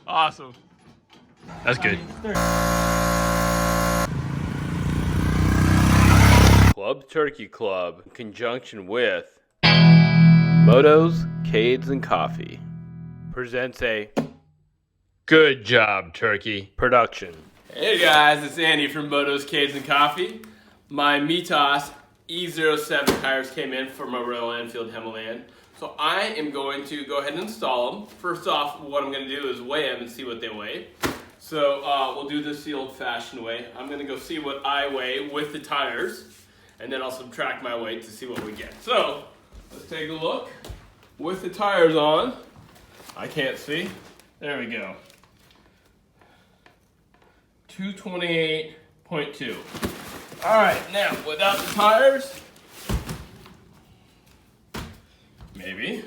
Awesome. That's good. Club Turkey Club, in conjunction with Motos, Cades, and Coffee, presents a Good Job Turkey production. Hey guys, it's Andy from Motos, Cades, and Coffee. My Mitas E07 tires came in for my Royal Enfield Himalayan. So I am going to go ahead and install them. First off, what I'm going to do is weigh them and see what they weigh. So we'll do this the old-fashioned way. I'm going to go see what I weigh with the tires, and then I'll subtract my weight to see what we get. So let's take a look. With the tires on, I can't see. There we go. 228.2. All right, now without the tires, maybe.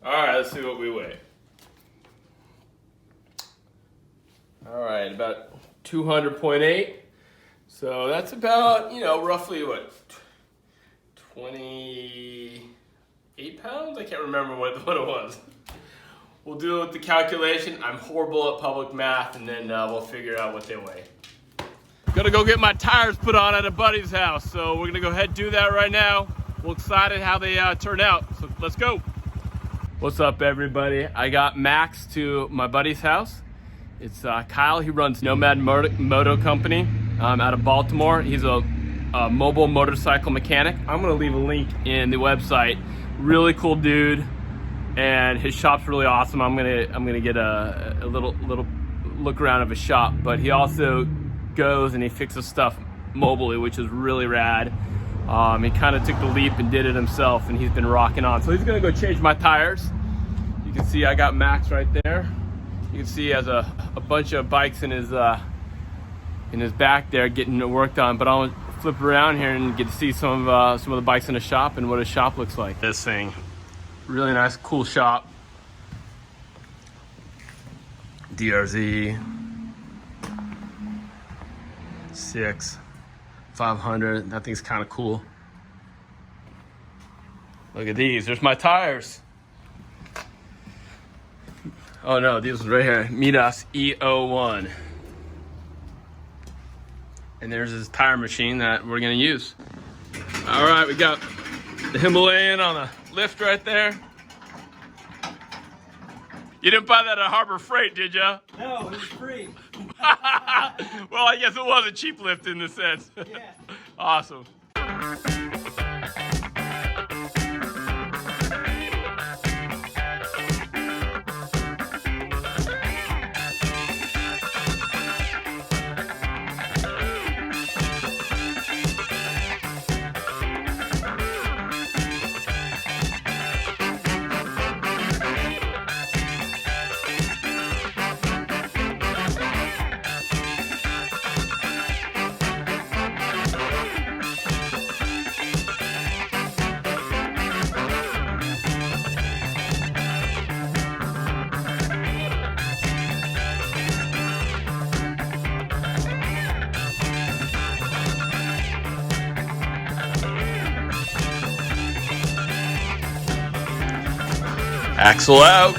All right, let's see what we weigh. All right, about 200.8. So that's about, roughly what, 28 pounds? I can't remember what it was. We'll do it with the calculation. I'm horrible at public math, and then we'll figure out what they weigh. Gonna go get my tires put on at a buddy's house, so we're gonna go ahead and do that right now. We're excited how they turn out, so let's go. What's up, everybody? I got Max to my buddy's house. It's Kyle. He runs Nomad Moto Company out of Baltimore. He's a mobile motorcycle mechanic. I'm gonna leave a link in the website. Really cool dude, and his shop's really awesome. I'm gonna get a little look around of his shop, but he also goes and he fixes stuff mobily, which is really rad. He kind of took the leap and did it himself, and he's been rocking on. So he's gonna go change my tires. You can see I got Max right there. You can see he has a bunch of bikes in his back there getting worked on. But I'll flip around here and get to see some of the bikes in the shop and what his shop looks like. This thing, really nice, cool shop. DRZ 500. That thing's kind of cool. Look at these. There's my tires. Oh no, these ones right here. Mitas E07. And there's his tire machine that we're gonna use. All right, we got the Himalayan on the lift right there. You didn't buy that at Harbor Freight, did ya? No, it was free. Well, I guess it was a cheap lift in the sense. Yeah. Awesome. Axle out.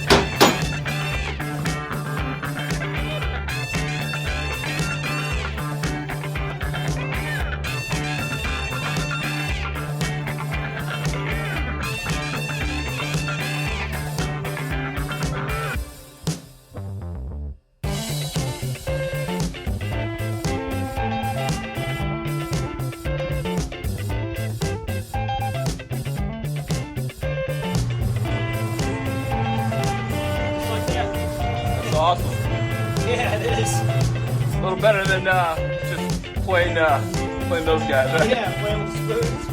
Awesome. Yeah, it is. It's a little better than just playing those guys, right? Yeah, playing with spoons.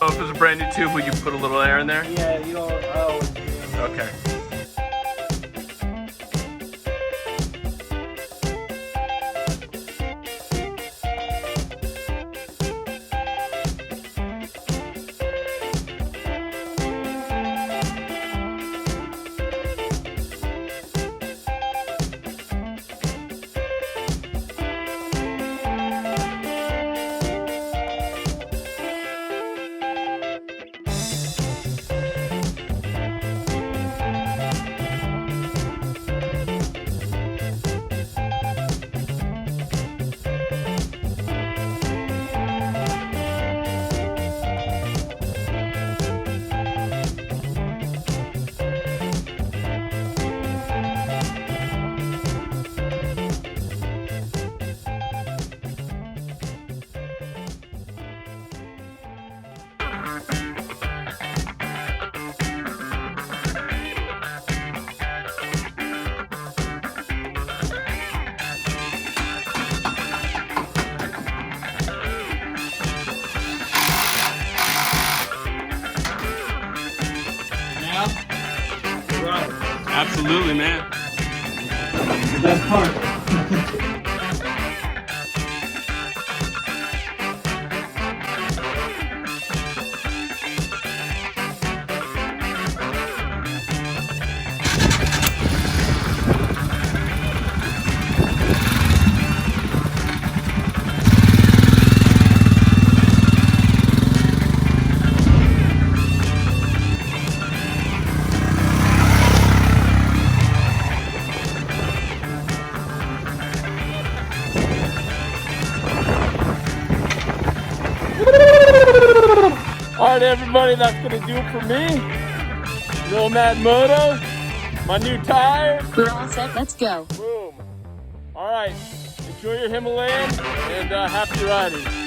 Oh, if it was a brand new tube, would you put a little air in there? Yeah, you don't. Oh. Okay. Absolutely, man. The best part. All right, everybody, that's gonna do it for me. Nomad Moto, my new tires. We're all set, let's go. Boom. All right, enjoy your Himalayan and happy riding.